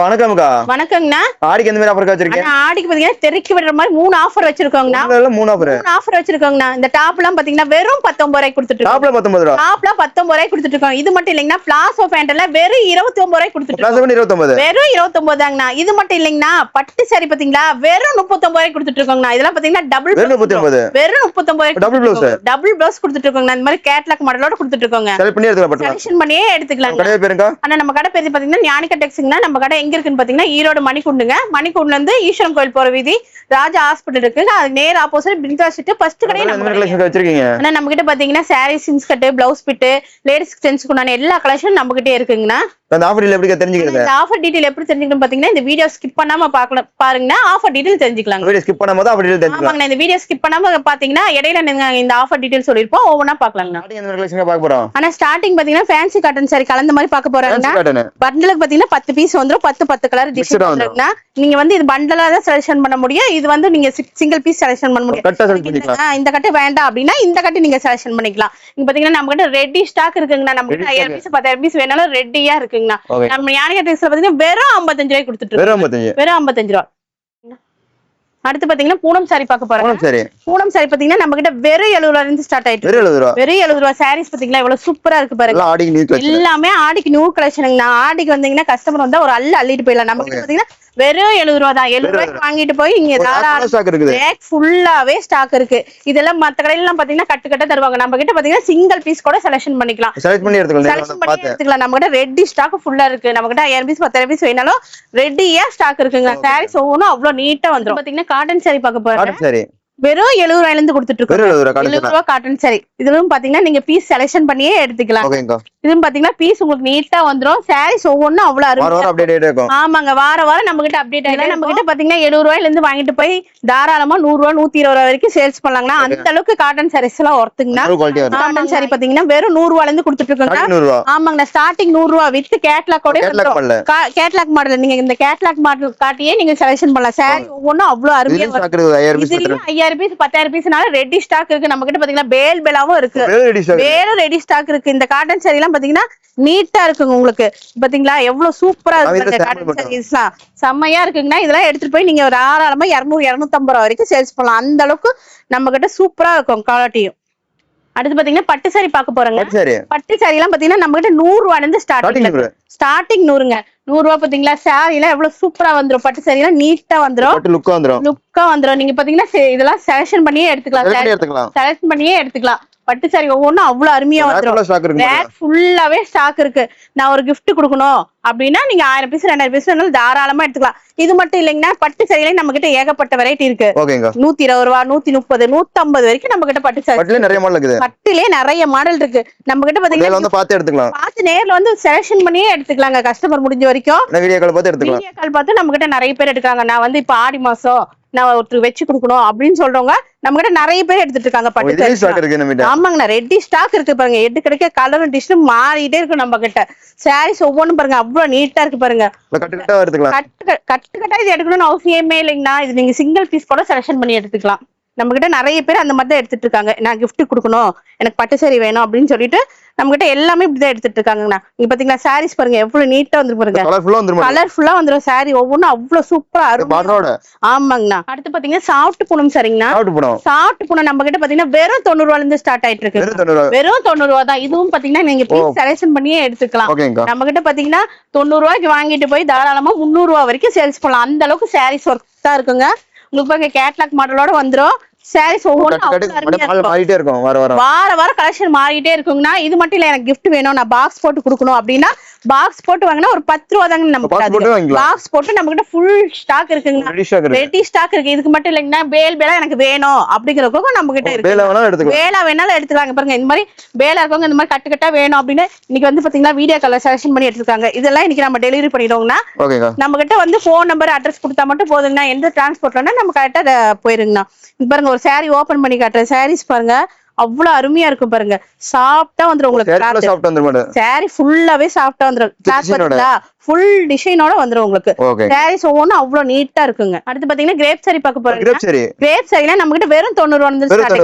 வணக்கம்க்கா. வணக்கங்கண்ணா. ஆடிக்கு எந்த மாதிரி ஆஃபர் வச்சிருக்கீங்க? ஆடிக்கு பாத்தீங்கன்னா தெறிக்க விடுற மாதிரி 3 ஆஃபர் வச்சிருக்கோங்கண்ணா. 3 ஆஃபர் வச்சிருக்கோங்கண்ணா. இந்த டாப் எல்லாம் பாத்தீங்கன்னா வெறும் 19 ரூபாய்க்கு கொடுத்துட்டு இருக்கோம். டாப்ல 19 ரூபாய். டாப்ல 19 ரூபாய்க்கு கொடுத்துட்டு இருக்கோம். இது மட்டும் இல்லைங்கண்ணா, பிளாசோ பேண்ட் எல்லாம் வெறும் 29 ரூபாய்க்கு கொடுத்துட்டு இருக்கோம். 29 வெறும் 29 தாங்கண்ணா. இது மட்டும் இல்லைங்கண்ணா, பட்டு சாரி பாத்தீங்களா வெறும் 39 ரூபாய்க்கு கொடுத்துட்டு இருக்கோங்கண்ணா. இதெல்லாம் பாத்தீங்கன்னா டபுள் வெறும் 39 ரூபாய்க்கு டபுள் ப்ளவுஸ் கொடுத்துட்டு இருக்கோங்கண்ணா. இந்த மாதிரி கேட்லாக் மாடலோட கொடுத்துட்டு இருக்கோங்க. செலக்ஷன் பண்ணியே எடுத்துக்கலாம். கடை பேருங்க? ஆனா நம்ம கடை பேரு பாத்தீங்கன்னா ஞானிகா டெக்ஸ்னா. நம்ம கடை எங்க இருக்குன்னு பாத்தீங்கன்னா ஈரோடு மணிக்குண்டுங்க. மணிக்குண்டுல இருந்து ஈஸ்வரன் கோயில் போற வீதி ராஜா ஹாஸ்பிட்டல் இருக்கு. அது நேர் ஆப்போசிட் பிரிண்டா ஸ்ட்ரீட் ஃபர்ஸ்ட் கடையில நம்ம வச்சிருக்கீங்க. ஆனா நம்ம கிட்ட பாத்தீங்கன்னா சாரி, சின்ஸ் கட், பிளவுஸ் பிட், லேடிஸ் ஜென்ட்ஸ்க்கு உண்டான எல்லா கலெக்ஷனும் நம்ம கிட்டே இருக்குங்கண்ணா. அந்த ஆஃபர் டீடைல் எப்படி தெரிஞ்சுக்கிறது? இந்த ஆஃபர் டீடைல் எப்படி தெரிஞ்சுக்கணும் பாத்தீங்கன்னா இந்த வீடியோ ஸ்கிப் பண்ணாம பாருங்கன்னா ஆஃபர் டீடைல் தெரிஞ்சுக்கலாம். வீடியோ ஸ்கிப் பண்ணாம தான் ஆஃபர் டீடைல் தெரிஞ்சுக்கலாம். ஆமாங்க, இந்த வீடியோ ஸ்கிப் பண்ணாம பாத்தீங்கன்னா இடையில இந்த ஆஃபர் டீடைல் சொல்லிருப்போம், ஒவ்வொண்ணா பாக்கலாம்ண்ணா. ஆனா ஸ்டார்டிங் பாத்தீங்கன்னா ஃபேன்சி காட்டன் சாரி கலந்த மாதிரி பாக்க போறாங்கன்னா பண்டலுக்கு பாத்தீங்கன்னா 10 பீஸ் வந்துரும். 10 கலர் டிசைன் வந்துருக்குன்னா நீங்க வந்து இது பண்டலா தான் செலக்ஷன் பண்ண முடியும். இது வந்து நீங்க சிங்கிள் பீஸ் செலக்ஷன் பண்ண முடியும். இந்த கட்டு வேண்டாம் அப்படின்னா இந்த கட்டு நீங்க செலக்ஷன் பண்ணிக்கலாம். இங்க பாத்தீங்கன்னா நம்ம கிட்ட ரெடி ஸ்டாக் இருக்குங்கண்ணா. நம்ம கிட்ட 1000 பீஸ் 10000 பீஸ் வேணாலும் ரெடியா இருக்குங்கண்ணா. நம்ம ஞானிகா டெக்ஸ்ல பாத்தீங்கன்னா வெறும் 55 ரூபாய்க்கு கொடுத்துட்டு வெறும் 55 ரூபாய். அடுத்து பாத்தீங்கன்னா பூனம் சாரி பார்க்க போறோம். பூனம் சாரி பாத்தீங்கன்னா நம்ம கிட்ட வெறும் 70 ரூபாயில இருந்து ஸ்டார்ட் ஆயிட்டு வெறும் 70 ரூபாய். சாரீஸ் பாத்தீங்கன்னா எவ்வளவு சூப்பரா இருக்கு பாருங்க. எல்லாமே ஆடிக்கு நியூ கலெக்ஷனுங்கண்ணா. ஆடிக்கு வந்தீங்கன்னா கஸ்டமர் வந்தா ஒரு அள்ளிட்டு போயிடலாம். நம்ம கிட்ட பாத்தீங்கன்னா வெறும் 70 ரூபாய் தான். 70 ரூபாய்க்கு வாங்கிட்டு போய் இங்க ரேக் ஃபுல்லாவே ஸ்டாக் இருக்கு. இதெல்லாம் மத்த கடையில எல்லாம் பாத்தீங்கன்னா கட்டு தருவாங்க. நம்ம கிட்ட பாத்தீங்கன்னா சிங்கிள் பீஸ் கூட செலக்ஷன் பண்ணிக்கலாம். செலக்ட் பண்ணி எடுத்துக்கலாம். நம்ம கிட்ட ரெடி ஸ்டாக் ஃபுல்லா இருக்கு. நம்ம கிட்ட 1000 பீஸ் 10000 பீஸ் வேணாலும் ரெடியா ஸ்டாக் இருக்குங்க. சாரீஸ் ஒவ்வொன்றும் அவ்வளவு நீட்டா வந்துரும். பாத்தீங்கன்னா காட்டன் சாரி பார்க்க போறோம். வெறும் 70 ரூபாயில இருந்து கொடுத்துட்டு இருக்கோம். 70 ரூபாய் காட்டன் சாரி. இதுவும் பாத்தீங்கன்னா நீங்க பீஸ் செலக்ஷன் பண்ணியே எடுத்துக்கலாம். இதுவும் பாத்தீங்கன்னா பீஸ் உங்களுக்கு நீட்டா வந்துரும். சாரீஸ் ஒவ்வொன்றும் அவ்வளவு அருமையா. ஆமாங்க, வாரம் நம்ம கிட்ட அப்டேட் ஆயிடும். நம்ம கிட்ட பாத்தீங்கன்னா 70 ரூபாயில இருந்து வாங்கிட்டு போய் தாராளமா 100 ரூபாய் 120 ரூபாய் வரைக்கும் சேல்ஸ் பண்ணலாங்கன்னா அந்த அளவுக்கு காட்டன் சாரீஸ் எல்லாம் ஒர்த்துங்கண்ணா. காட்டன் சாரி பாத்தீங்கன்னா வெறும் 100 ரூபாயில இருந்து கொடுத்துட்டு இருக்கோங்க. ஆமாங்க, ஸ்டார்டிங் 100 ரூபாய் வித் கேட்லாக் கேட்லாக் மாடல். நீங்க இந்த கேட்லாக் மாடல் காட்டியே நீங்க செலக்ஷன் பண்ணலாம். சாரி ஒவ்வொன்றும் அவ்வளவு அருமையா வரும். 5000 பீஸ் 10000 பீஸ்னால ரெடி ஸ்டாக் இருக்கு. நம்ம கிட்ட பாத்தீங்கன்னா பேலாவும் இருக்கு. வேற ரெடி ஸ்டாக் இருக்கு. இந்த காட்டன் சாரி எல்லாம் பாத்தீங்கன்னா நீட்டா இருக்குங்க. உங்களுக்கு பாத்தீங்களா எவ்வளவு சூப்பரா இருக்கு. காட்டன் சாரீஸ் எல்லாம் செம்மையா இருக்குங்கன்னா இதெல்லாம் எடுத்துட்டு போய் நீங்க தாராளமா 200 250 ரூபாய் வரைக்கும் சேல்ஸ் பண்ணலாம். அந்த அளவுக்கு நம்ம கிட்ட சூப்பரா இருக்கும் குவாலிட்டியும். அடுத்து பாத்தீங்கன்னா பட்டு சாரி பார்க்க போறாங்க. பட்டு சாரி எல்லாம் பாத்தீங்கன்னா நம்ம கிட்ட 100 ரூபாயில இருந்து ஸ்டார்டிங் 100ங்க. 100 ரூபாய் பாத்தீங்களா. சாரி எல்லாம் எவ்வளவு சூப்பரா வந்துரும். பட்டு சாரி எல்லாம் நீட்டா வந்துரும். லுக்கா வந்துரும். நீங்க பாத்தீங்கன்னா இதெல்லாம் செலக்ஷன் பண்ணியே எடுத்துக்கலாம். பட்டு சாரி ஒவ்வொன்றும் அவ்வளவு அருமையா வந்துரும். ரேக் ஃபுல்லாவே ஸ்டாக் இருக்கு. நான் ஒரு கிஃப்ட் கொடுக்கணும் அப்படின்னா நீங்க 1000 பீஸ் 2000 பீஸ் தாராளமா எடுத்துக்கலாம். இது மட்டும் இல்லைங்கன்னா பட்டு சாரியில நம்ம கிட்ட ஏகப்பட்ட வெரைட்டி இருக்கு. 120 ரூபாய் 130 150 வரைக்கும் நம்ம கிட்ட பட்டு சாரி பட்டுலயே நிறைய மாடல் இருக்கு. நம்ம கிட்ட பாத்தீங்கன்னா பார்த்து நேர்ல வந்து செலக்ஷன் பண்ணியே எடுத்துக்கலாங்க. கஸ்டமர் முடிஞ்ச வரைக்கும் வீடியோ கால் பார்த்து நம்ம கிட்ட நிறைய பேர் எடுக்காங்க. நான் வந்து இப்ப ஆடி மாசம் நான் ஒருத்தருக்கு வச்சு கொடுக்கணும் அப்படின்னு சொல்றவங்க நம்ம கிட்ட நிறைய பேர் எடுத்துட்டு இருக்காங்க. பட்டு ஆமாங்கண்ணா, ரெடி ஸ்டாக் இருக்கு பாருங்க. எட்டு கிடைக்க கலரும் டிஷ்னும் மாறிட்டே இருக்கு. நம்ம கிட்ட சாரீஸ் ஒவ்வொன்றும் பாருங்க அவ்வளவு நீட்டா இருக்கு பாருங்க. கட்டு இது எடுக்கணும்னு அவசியமே இல்லைங்கண்ணா. இது நீங்க சிங்கிள் பீஸ் கூட செலக்ஷன் பண்ணி எடுத்துக்கலாம். நம்ம கிட்ட நிறைய பேர் அந்த மாதிரி தான் எடுத்துட்டு இருக்காங்க. நான் கிஃப்ட் கொடுக்கணும், எனக்கு பட்டு சாரி வேணும் அப்படின்னு சொல்லிட்டு நம்ம கிட்ட எல்லாமே இப்படிதான் எடுத்துட்டு இருக்காங்கண்ணா. நீங்க பாத்தீங்கன்னா சாரீஸ் பாருங்க எவ்வளவு நீட்டா வந்து பாருங்க. கலர்ஃபுல்லா வந்துரும். சாரி ஒவ்வொன்றும் அவ்வளவு சூப்பரா இருக்கும். ஆமாங்கண்ணா. அடுத்து பாத்தீங்கன்னா சாஃப்ட் பூனம் சரிங்கண்ணா. சாஃப்ட் பூனம் நம்ம கிட்ட பாத்தீங்கன்னா வெறும் 90 ரூபாயில இருந்து ஸ்டார்ட் ஆயிட்டு இருக்கு. வெறும் 90 ரூபாய் தான். இதுவும் பாத்தீங்கன்னா நீங்க பீஸ் செலக்ஷன் பண்ணியே எடுத்துக்கலாம். நம்ம கிட்ட பாத்தீங்கன்னா 90 ரூபாய்க்கு வாங்கிட்டு போய் தாராளமா 300 ரூபாய் வரைக்கும் சேல்ஸ் பண்ணலாம். அந்த அளவுக்கு சாரீஸ் ஒர்த்தா இருக்குங்க. உங்களுக்கு பாருங்க கேட்லாக் மாடலோட வந்துரும். சாரீஸ் ஒவ்வொன்றும் வாரம் கலெக்ஷன் மாறிட்டே இருக்குங்கண்ணா. இது மட்டும் இல்ல, எனக்கு கிஃப்ட் வேணும், நான் பாக்ஸ் போட்டு கொடுக்கணும் அப்படின்னா பாக்ஸ் போட்டு வாங்கினா ஒரு 10 ரூபா தாங்க. நம்ம பாக்ஸ் போட்டு நம்ம கிட்ட ஃபுல் ஸ்டாக் இருக்குங்க. ரெடி ஸ்டாக் இருக்கு. இதுக்கு மட்டும் இல்லைங்கன்னா பேலா எனக்கு வேணும் அப்படிங்கிறவங்களுக்கும் நம்ம கிட்ட இருக்கு. பேலா வேணாலும் எடுத்துக்காங்க. பாருங்க இந்த மாதிரி பேலா இருக்கவங்க இந்த மாதிரி கட்டுக்கட்டா வேணும் அப்படின்னு இன்னைக்கு வந்து பாத்தீங்கன்னா வீடியோ கால்ல செலக்ஷன் பண்ணி எடுத்துக்காங்க. இதெல்லாம் இன்னைக்கு நம்ம டெலிவரி பண்ணிடுவோம்னா நம்ம கிட்ட வந்து போன் நம்பர் அட்ரஸ் கொடுத்தா மட்டும் போதுங்கண்ணா. எந்த டிரான்ஸ்போர்ட்லன்னா நம்ம கரெக்டா போயிருங்கண்ணா. பாருங்க ஒரு சாரி ஓபன் பண்ணி காட்டுறேன். சாரீஸ் பாருங்க அவ்வளவு அருமையா இருக்கும் பாருங்க. சாஃப்டா வந்துரும். உங்களுக்கு சாரி ஃபுல்லாவே சாஃப்டா வந்துரும். ஃபுல் டிசைனோட வந்துரும் உங்களுக்கு. சாரீஸ் ஒவ்வொன்றும் அவ்வளவு நீட்டா இருக்குங்க. அடுத்து பாத்தீங்கன்னா கிரேப் சாரி பார்க்க போறோம். கிரேப் சாரினா நம்ம கிட்ட வெறும் 90 ரூபாயில இருந்து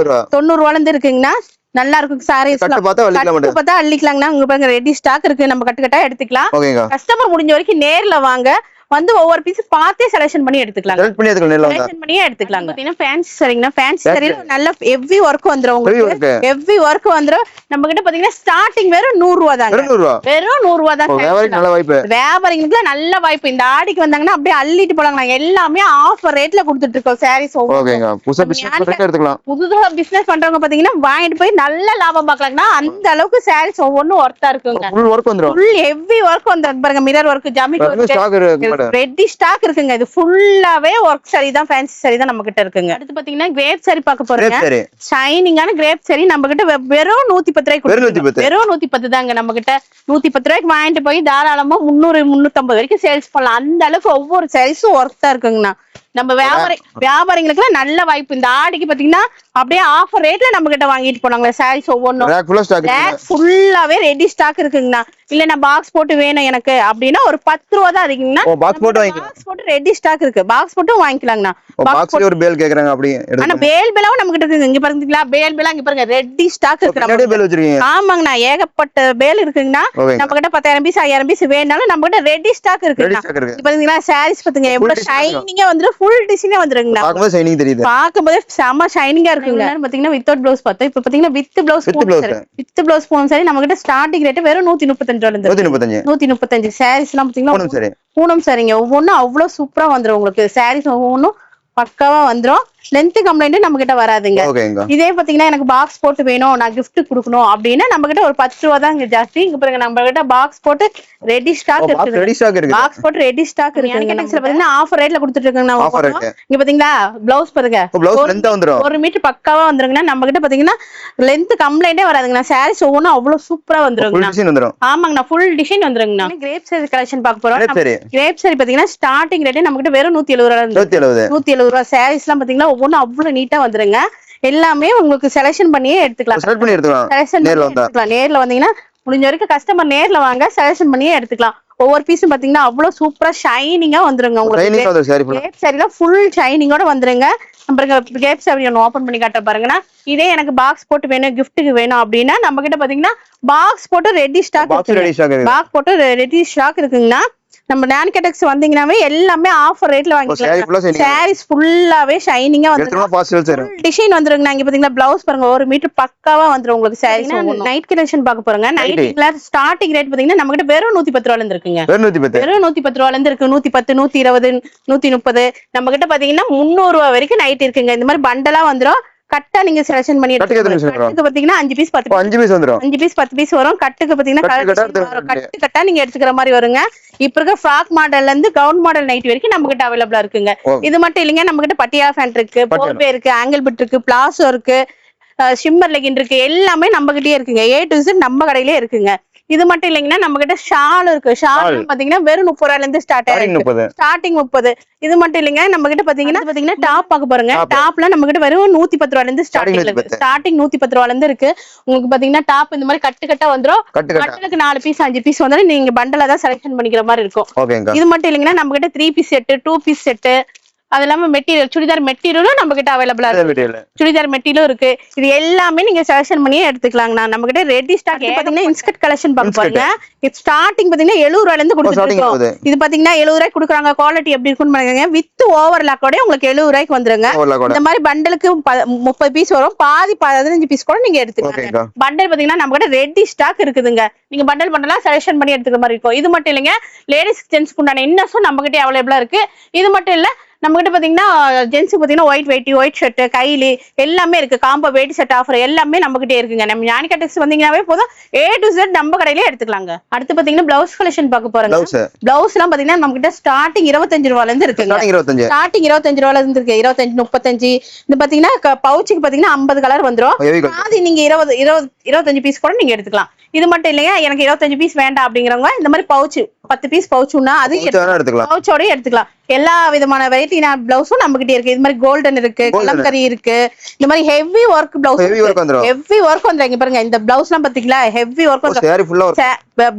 90 ரூபாயில இருந்து இருக்குங்கண்ணா. நல்லா இருக்கும். சாரீஸ் பார்த்தா அள்ளிக்கலாங்கண்ணா. உங்களுக்கு பாருங்க ரெடி ஸ்டாக் இருக்கு. நம்ம கட்டுக்கட்டா எடுத்துக்கலாம். கஸ்டமர் முடிஞ்ச வரைக்கும் நேர்ல வாங்க, வந்து ஒவ்வொரு பீஸ் பார்த்தே செலக்ஷன் பண்ணி எடுத்துக்கலாம். செலக்ட் பண்ணி எடுத்துக்கலாம். நேர்ல வந்தா செலக்ஷன் பண்ணியே எடுத்துக்கலாம். பாத்தீங்கன்னா ஃபேன்சி சரிங்கனா ஃபேன்சி சரியில நல்ல ஹெவி வர்க் வந்துரும் உங்களுக்கு. ஹெவி வர்க் வந்துரும். நம்ம கிட்ட பாத்தீங்கன்னா ஸ்டார்டிங் வெறும் 100 ரூபாய் தாங்க. வெறும் 100 ரூபாய் தான். வியாபாரிக்கு நல்ல வாய்ப்பு. வியாபாரிங்களுக்கு நல்ல வாய்ப்பு. இந்த ஆடிக்கு வந்தாங்கன்னா அப்படியே அள்ளிட்டு போலாங்க. எல்லாமே ஆஃபர் ரேட்ல கொடுத்துட்டு இருக்கோம் சாரீஸ். ஓகேங்க. புதுசா பிசினஸ் பண்றவங்க எடுத்துக்கலாம். புதுசா பிசினஸ் பண்றவங்க பாத்தீங்கன்னா வாங்கிட்டு போய் நல்ல லாபம் பார்க்கலாம்னா அந்த அளவுக்கு சாரீஸ் ஒவ்வொன்னும் ஒர்த்தா இருக்குங்க. ஃபுல் வர்க் வந்துரும். ஃபுல் ஹெவி வர்க் வந்து பாருங்க. மிரர் வர்க், ஜமிக் வர்க், ரெடி ஸ்டாக் இருக்குங்க. இது ஃபுல்லாவே வர்க் சாரி தான், ஃபேன்சி சாரி தான் நம்ம கிட்ட இருக்குங்க. அடுத்து பாத்தீங்கன்னா கிரேப் சாரி பார்க்க போறோங்க. ஷைனிங்கான கிரேப் சாரி நம்ம கிட்ட வெறும் 110 ரூபாய்க்கு. வெறும் 110 தாங்க. நம்ம கிட்ட 110 ரூபாய்க்கு வாங்கிட்டு போய் தாராளமா 300 350 வரைக்கும் சேல்ஸ் பண்ணலாம். அந்த அளவுக்கு ஒவ்வொரு சாரீஸும் ஒர்த்தா இருக்குங்கண்ணா. நம்ம வியாபாரிங்களுக்கு நல்ல வாய்ப்பு. இந்த ஆடிக்கு பாத்தீங்கன்னா அப்படியே ஆஃபர் ரேட்ல நம்ம கிட்ட வாங்கிட்டு போனாங்க சாரீஸ் ஒவ்வொன்றும். ஃபுல்லாவே ரெடி ஸ்டாக் இருக்குங்கண்ணா. இல்ல நான் பாக்ஸ் போட்டு வேணும் எனக்கு அப்படின்னா ஒரு 10 ரூபா தான் இருக்குங்கண்ணா. பாக்ஸ் போட்டு ரெடி ஸ்டாக் இருக்கு. பாக்ஸ் போட்டு வாங்கிக்கலாங்கண்ணா. ஒரு பேல் கேக்குறாங்க அப்படி. ஆனா பேல் பேலாவும் நம்ம கிட்ட இருக்குங்க. இங்க பாருங்களா பேல் பேலா இங்க பாருங்க ரெடி ஸ்டாக் இருக்கு. ஆமாங்கண்ணா ஏகப்பட்ட பேல் இருக்குங்கண்ணா. நம்ம கிட்ட 10,000 பீஸ் 5,000 பீஸ் வேணாலும் நம்ம கிட்ட ரெடி ஸ்டாக் இருக்குங்கண்ணா. பாத்தீங்களா சாரீஸ் பாத்தீங்க எவ்வளவு ஷைனிங்கா வந்துரும். ஃபுல் டிசைனே வந்துருங்கண்ணா. பாக்கும்போது ஷைனிங் தெரியுது. பாக்கும்போது செம ஷைனிங்கா இருக்குங்க. பாத்தீங்கன்னா வித்தவுட் ப்ளவுஸ் பார்த்தோம். இப்ப பாத்தீங்கன்னா வித் ப்ளவுஸ் போனும் சரி நம்ம கிட்ட ஸ்டார்டிங் ரேட் வெறும் 135 ரூபாயில இருந்து 135 சாரீஸ் எல்லாம் பாத்தீங்கன்னா பூனம் சாரிங்க. ஒவ்வொன்னும் அவ்வளவு சூப்பரா வந்துரும் உங்களுக்கு. சாரீஸ் ஒவ்வொன்னும் பக்காவா வந்துரும். லென்த் கம்ப்ளைண்ட் நம்ம கிட்ட வராதுங்க. இதே பாத்தீங்கன்னா எனக்கு பாக்ஸ் போட்டு வேணும், நான் கிஃப்ட் கொடுக்கணும் அப்படின்னா நம்ம கிட்ட ஒரு 10 ரூபா தான் ஜாஸ்தி. இங்க பாருங்க நம்ம கிட்ட பாக்ஸ் போட்டு ரெடி ஸ்டாக் இருக்கு. பாக்ஸ் போட்டு ரெடி ஸ்டாக் இருக்கு. பாத்தீங்கன்னா ஆஃபர் ரேட்ல கொடுத்துட்டு இருக்காங்க. இங்க பாத்தீங்களா பிளவுஸ் பாருங்க 1 மீட்டர் பக்காவா வந்துருங்கன்னா நம்ம கிட்ட பாத்தீங்கன்னா லென்த் கம்ப்ளைண்டே வராதுங்கண்ணா. சாரீஸ் ஒவ்வொன்னும் அவ்வளவு சூப்பரா வந்துருங்க. ஆமாங்கண்ணா ஃபுல் டிசைன் வந்துருங்கண்ணா. கிரேப் சாரி கலெக்ஷன் பார்க்க போறோம். கிரேப் சாரி பாத்தீங்கன்னா ஸ்டார்டிங் ரேட் நம்ம கிட்ட வெறும் 170 ரூபா. சாரீஸ் எல்லாம் பாத்தீங்கன்னா ஒவ்வொன்னும் அவ்வளவு நீட்டா வந்துருங்க. எல்லாமே உங்களுக்கு செலக்ஷன் பண்ணியே எடுத்துக்கலாம். நேர்ல வந்தீங்கன்னா முடிஞ்ச வரைக்கும் கஸ்டமர் நேர்ல வாங்க, செலக்ஷன் பண்ணியே எடுத்துக்கலாம். ஒவ்வொரு பீஸும் பாத்தீங்கன்னா அவ்வளவு சூப்பரா ஷைனிங்கா வந்துருங்க. உங்களுக்கு சாரில ஃபுல் ஷைனிங்கோட வந்துருங்க. கேப் சாரி ஒன்று ஓபன் பண்ணி காட்ட பாருங்கன்னா. இதே எனக்கு பாக்ஸ் போட்டு வேணும், கிஃப்ட்டுக்கு வேணும் அப்படின்னா நம்ம கிட்ட பாத்தீங்கன்னா பாக்ஸ் போட்டு ரெடி ஸ்டாக் பாக்ஸ் போட்டு ரெடி ஸ்டாக் இருக்குங்கண்ணா. நம்ம நான்கெடெக்ஸ் வந்தீங்கன்னாவே எல்லாமே ஆஃபர் ரேட்ல வாங்கிக்கலாம். சாரீஸ் ஃபுல்லாவே ஷைனிங்கா வந்துரும். டிசைன் வந்துருங்க. இங்க பாத்தீங்கன்னா பிளவுஸ் பாருங்க 1 மீட்டர் பக்காவா வந்துரும் உங்களுக்கு. சாரீஸ் நைட் கலெக்ஷன் பார்க்க போறோங்க. நைட் ஸ்டார்டிங் ரேட் பாத்தீங்கன்னா நம்ம கிட்ட வெறும் 110 ரூபாயில இருந்து இருக்குங்க. வெறும் 110 ரூபாயில இருந்து இருக்கு. 110 120 130 நம்ம கிட்ட பாத்தீங்கன்னா 300 ரூபாய் வரைக்கும் நைட் இருக்குங்க. இந்த மாதிரி பண்டலா வந்துரும். கட்டா நீங்க செலக்ஷன் பண்ணி கட்டுக்கு பாத்தீங்கன்னா 5 பீஸ் 10 பீஸ் வந்துரும். 5 பீஸ் 10 பீஸ் வரும். கட்டுக்கு பாத்தீங்கன்னா கட்டு கட்டா நீங்க எடுத்துக்கிற மாதிரி வருங்க. இப்ப இருக்க ஃப்ராக் மாடல்ல இருந்து கவுன் மாடல் நைட் வரைக்கும் நம்ம கிட்ட அவைலபிளா இருக்குங்க. இது மட்டும் இல்லைங்க, நம்ம கிட்ட பட்டியா ஃபேண்ட் இருக்கு, போர்வே இருக்கு, ஆங்கிள் பிட் இருக்கு, பிளாசோ இருக்கு, ஷிம்மர் லெகின் இருக்கு. எல்லாமே நம்ம கிட்டயே இருக்குங்க. A to Z நம்ம கடையிலே இருக்குங்க. இது மட்டும் இல்லைங்கன்னா நம்ம கிட்ட ஷால் இருக்கு. ஷால் பாத்தீங்கன்னா வெறும் 30 ரூபாயில இருந்து ஸ்டார்டிங் 30. இது மட்டும் இல்லைங்க நம்ம கிட்ட பாத்தீங்கன்னா டாப் பார்க்க போறோங்க. டாப்ல நம்ம கிட்ட வெறும் 110 ரூபாயில இருந்து ஸ்டார்டிங் 110 ரூபாயில இருந்து இருக்கு. உங்களுக்கு பாத்தீங்கன்னா டாப் இந்த மாதிரி கட்டு கட்டா வந்துரும். கட்டுக்கு 4 பீஸ் 5 பீஸ் வந்துரும். நீங்க பண்டலா தான் செலக்ஷன் பண்ணிக்கிற மாதிரி இருக்கும். இது மட்டும் இல்லைங்கன்னா நம்ம கிட்ட 3 பீஸ் செட், 2 பீஸ் செட், அது இல்லாம மெட்டீரியல் சுடிதார் மெட்டீரியலும் நம்ம கிட்ட அவைலபிளா இருக்கு. சுடிதார் மெட்டீரியலும் இருக்கு. இது எல்லாமே நீங்க செலக்ஷன் பண்ணியே எடுத்துக்கலாங்கண்ணா. நம்ம கிட்ட ரெடி ஸ்டாக் பாத்தீங்கன்னா இன்ஸ்கர்ட் கலெக்ஷன் பார்க்க போறீங்க. இது ஸ்டார்டிங் பாத்தீங்கன்னா 70 ரூபாயில இருந்து கொடுத்துருக்கோம். இது பாத்தீங்கன்னா 70 ரூபாய்க்கு கொடுக்குறாங்க. குவாலிட்டி எப்படி இருக்குன்னு பாருங்க. வித் ஓவர்லாக்கோட உங்களுக்கு 70 ரூபாய்க்கு வந்துருங்க. இந்த மாதிரி பண்டலுக்கு 30 பீஸ் வரும். பாதி 15 பீஸ் கூட நீங்க எடுத்துக்கலாம். பண்டல் பாத்தீங்கன்னா நம்ம கிட்ட ரெடி ஸ்டாக் இருக்குதுங்க. நீங்க பண்டலா செலக்ஷன் பண்ணி எடுத்துக்கிற மாதிரி இருக்கும். இது மட்டும் இல்லைங்க, லேடிஸ் ஜென்ஸ்க்கு உண்டான இன்னஸும் நம்ம கிட்ட அவைலபிளா இருக்கு. இது மட்டும் இல்ல நம்ம கிட்ட பாத்தீங்கன்னா ஜென்ஸுக்கு பாத்தீங்கன்னா ஒயிட் வெயிட்டி, ஒயிட் ஷர்ட், கைலி எல்லாமே இருக்கு. காம்போ வெயிட் ஷர்ட் ஆஃபர் எல்லாமே நம்ம கிட்டே இருக்குங்க. நம்ம நான்கெடெக்ஸ் வந்தீங்கன்னாவே போதும் A to Z நம்ம கடையிலே எடுத்துக்கலாங்க. அடுத்து பாத்தீங்கன்னா பிளவுஸ் கலெக்ஷன் பார்க்க போறோம். பிளவுஸ் எல்லாம் பாத்தீங்கன்னா நம்ம கிட்ட ஸ்டார்டிங் 25 ரூபாயில இருந்து இருக்குங்க. ஸ்டார்டிங் 25 ரூபாயில இருந்து இருக்கு. 25 35. இது பாத்தீங்கன்னா பவுச்சுக்கு பாத்தீங்கன்னா 50 கலர் வந்துரும். அது நீங்க 25 பீஸ் கூட நீங்க எடுத்துக்கலாம். இது மட்டும் இல்லையா, எனக்கு 25 பீஸ் வேண்டாம் அப்படிங்கிறவங்க இந்த மாதிரி பவுச் 10 பீஸ் பவுச்சுன்னா அது பவுச்சோட எடுத்துக்கலாம். எல்லா விதமான வெரைட்டி பிளவுஸும் நம்ம கிட்டே இருக்கு. இது மாதிரி கோல்டன் இருக்கு, கலம்கரி இருக்கு. இந்த மாதிரி heavy work blouse heavy work வந்துருங்க. பாருங்க இந்த பிளவுஸ் எல்லாம் பாத்தீங்களா ஹெவி ஒர்க்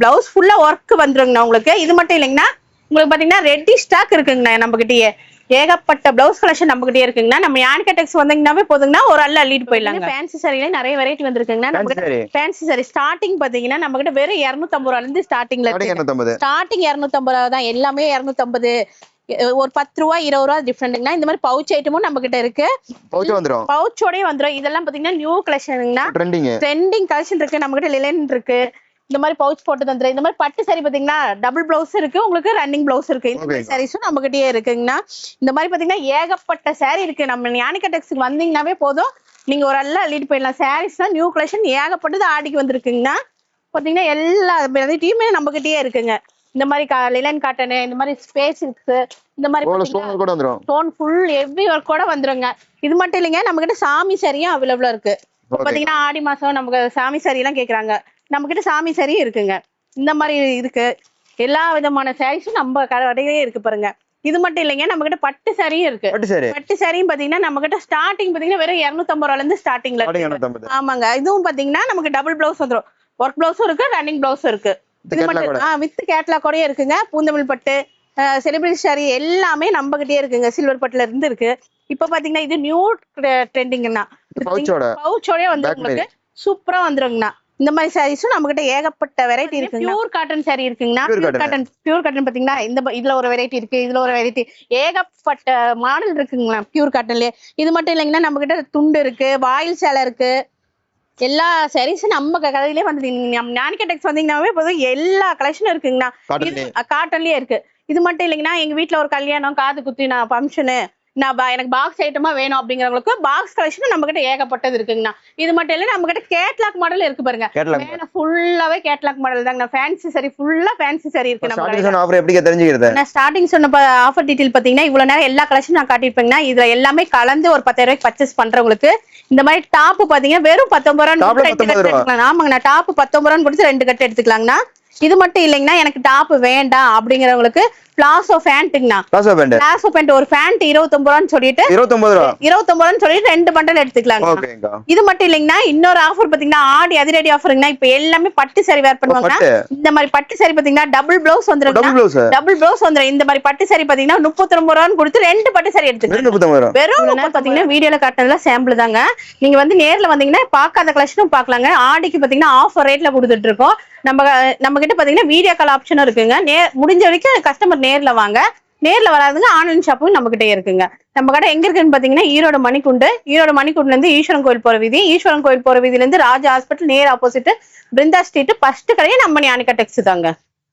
பிளவுஸ் ஃபுல்லா ஒர்க் வந்துருங்கண்ணா உங்களுக்கு. இது மட்டும் இல்லைங்கன்னா உங்களுக்கு பாத்தீங்கன்னா ரெடி ஸ்டாக் இருக்குங்கண்ணா நம்ம கிட்டயே. ஏகப்பட்ட பிளவுஸ் கலெக்ஷன் நம்ம கிட்டே இருக்குங்கண்ணா. நம்ம யானிகா டெக்ஸ் வந்தீங்கன்னாவே போதுங்கன்னா ஒரு அள்ளிட்டு போயிடலாங்க. ஃபேன்சி சாரியில நிறைய வெரைட்டி வந்திருக்குங்கண்ணா. நம்ம கிட்ட ஃபேன்சி சாரி ஸ்டார்டிங் பாத்தீங்கன்னா நம்ம கிட்ட வெறும் 250 ரூபாயில இருந்து ஸ்டார்டிங் 250 தான். எல்லாமே 250, ஒரு 10 ரூபா 20 ரூபா டிஃபரெண்ட்ங்கண்ணா. இந்த மாதிரி பவுச் ஐட்டமும் நம்ம கிட்ட இருக்கு. பவுச்சோடய வந்துரும். இதெல்லாம் பாத்தீங்கன்னா நியூ கலெக்ஷனுங்கண்ணா. ட்ரெண்டிங் கலெக்ஷன் இருக்கு நம்ம கிட்ட. லிலன் இருக்கு, இந்த மாதிரி பவுச் போட்டு தந்துரு. இந்த மாதிரி பட்டு சாரி பாத்தீங்கன்னா டபுள் பிளவுஸ் இருக்கு, உங்களுக்கு ரன்னிங் பிளவுஸ் இருக்கு. இந்த மாதிரி சாரீஸும் நம்ம கிட்டயே இருக்குங்கண்ணா. இந்த மாதிரி பாத்தீங்கன்னா ஏகப்பட்ட சாரி இருக்கு. நம்ம யானிகா டெக்ஸ்க்கு வந்தீங்கன்னாவே போதும், நீங்க ஒரு அள்ளிட்டு போயிடலாம். சாரீஸ் தான் நியூ கலெக்ஷன் ஏகப்பட்டது ஆடிக்கு வந்திருக்குங்கண்ணா. பாத்தீங்கன்னா எல்லா டீமே நம்ம கிட்டயே இருக்குங்க. இந்த மாதிரி லிலன் காட்டன், இந்த மாதிரி ஸ்பேஸ் இருக்கு, இந்த மாதிரி ஸ்டோன் ஃபுல் ஹெவி ஒர்க் கூட வந்துருங்க. இது மட்டும் இல்லைங்க, நம்ம கிட்ட சாமி சாரியும் அவைலபிளா இருக்கு. பாத்தீங்கன்னா ஆடி மாசம் நமக்கு சாமி சாரி எல்லாம் கேக்குறாங்க, நம்ம கிட்ட சாமி சாரி இருக்குங்க. இந்த மாதிரி இருக்கு. எல்லா விதமான சாரீஸும் நம்ம கடையிலே இருக்கு பாருங்க. இது மட்டும் இல்லைங்க, நம்ம கிட்ட பட்டு சாரியும் இருக்கு. பட்டு சாரியும் பாத்தீங்கன்னா நம்ம கிட்ட ஸ்டார்டிங் பாத்தீங்கன்னா வெறும் 250 ரூபாயில இருந்து ஸ்டார்டிங்ல இருக்கு. ஆமாங்க. இதுவும் பாத்தீங்கன்னா நமக்கு டபுள் பிளவுஸ் வந்துடும். ஒர்க் பிளவுஸும் இருக்கு, ரன்னிங் பிளவுஸும் இருக்கு. இது மட்டும் வித் கேட்லாக் கூட இருக்குங்க. பூந்தமிழ் பட்டு, செலிபிரிட்டி சாரி எல்லாமே நம்ம கிட்டே இருக்குங்க. சில்வர் பட்டுல இருந்து இருக்கு. இப்ப பாத்தீங்கன்னா இது நியூ ட்ரெண்டிங்னா பவுச்சோட வந்து உங்களுக்கு சூப்பரா வந்துருங்கண்ணா. இந்த மாதிரி சாரீஸும் நம்ம கிட்ட ஏகப்பட்ட வெரைட்டி இருக்குங்க. பியூர் காட்டன் சாரி இருக்குங்கண்ணா. பியூர் காட்டன் பாத்தீங்கன்னா இதுல ஒரு வெரைட்டி இருக்கு, இதுல ஒரு வெரைட்டி, ஏகப்பட்ட மாடல் இருக்குங்களா பியூர் காட்டன்லயே. இது மட்டும் இல்லைங்கன்னா நம்ம கிட்ட துண்டு இருக்கு, வாயில் சேலை இருக்கு. எல்லா சாரீஸும் நம்ம கடையிலே வந்து யானிகா டெக்ஸ் வந்தீங்கன்னாவே போதும் எல்லா கலெக்ஷனும் இருக்குங்கண்ணா. காட்டன்லயே இருக்கு. இது மட்டும் இல்லைங்கன்னா எங்க வீட்டுல ஒரு கல்யாணம், காது குத்தி, நான் ஃபங்க்ஷனு, எனக்கு பாக்ஸ் ஐட்டமா வேணும் அப்படிங்கிறவங்களுக்கு பாக்ஸ் கலெக்ஷன் நம்ம கிட்ட ஏகப்பட்டது இருக்குங்கண்ணா. இது மட்டும் இல்ல, நம்ம கிட்ட கேட்லாக் மாடல் இருக்கு பாருங்க. ஃபுல்லாவே கேட்லாக் மாடல் தாங்க. ஃபேன்சி சாரி ஃபுல்லா ஃபேன்சி சாரி இருக்கு. நம்ம ஸ்டார்டிங் சொன்ன ஆஃபர் டீடைல் பாத்தீங்கன்னா இவ்வளவு நேரம் எல்லா கலெக்ஷன் நான் காட்டியிருப்பேங்கன்னா இதுல எல்லாமே கலந்து ஒரு 10,000 ரூபாய்க்கு பர்ச்சேஸ் பண்றவங்களுக்கு இந்த மாதிரி டாப் பாத்தீங்கன்னா வெறும் 19 ரூபாய். ஆமாங்கண்ணா, டாப் 19 ரூபான்னு கொடுத்து 2 கட்டு எடுத்துக்கலாங்கண்ணா. இது மட்டும் இல்லைங்கன்னா எனக்கு டாப் வேண்டாம் அப்படிங்கிறவங்களுக்கு பிளாசோ பேண்ட்ங்கண்ணா. பிளாசோ பேண்ட் ஒரு பேண்ட் 29 ரூபான்னு சொல்லிட்டு 2 பண்டல் எடுத்துக்கலாங்க. இது மட்டும் இல்லைங்கன்னா இன்னொரு ஆஃபர் பாத்தீங்கன்னா ஆடி அதிரடி ஆஃபருங்கண்ணா. இப்ப எல்லாமே பட்டு சாரி வேர் பண்ணுவாங்க. இந்த மாதிரி பட்டு சாரி பாத்தீங்கன்னா டபுள் பிளவுஸ் வந்துரும். டபுள் பிளவுஸ் வந்துரும். இந்த மாதிரி பட்டு சாரி பாத்தீங்கன்னா 39 ரூபான்னு கொடுத்து 2 பட்டு சாரி எடுத்துக்கலாம். வெறும் பாத்தீங்கன்னா வீடியோல காட்டுறதுல சாம்பிள் தாங்க. நீங்க வந்து நேர்ல வந்தீங்கன்னா பாக்காத கலெக்ஷனும் பாக்கலாங்க. ஆடிக்கு பாத்தீங்கன்னா ஆஃபர் ரேட்ல கொடுத்துட்டு இருக்கோம். நம்ம கிட்ட பாத்தீங்கன்னா வீடியோ கால் ஆப்ஷனும் இருக்குங்க. முடிஞ்ச வரைக்கும் கஸ்டமர் நேர்ல வாங்க. நேர்ல வராதுங்க, ஆன்லைன் ஷாப்பும் நம்ம கிட்டே இருக்குங்க. நம்ம கடை எங்க இருக்குன்னு பாத்தீங்கன்னா ஈரோடு மணிக்குண்டுல இருந்து ஈஸ்வரன் கோயில் போற வீதி, ஈஸ்வரன் கோயில் போற வீதியில இருந்து ராஜா ஹாஸ்பிட்டல் நேர் ஆப்போசிட் பிருந்தா ஸ்ட்ரீட் ஃபர்ஸ்ட் கடையே நம்ம யானிகா டெக்ஸ் தாங்க.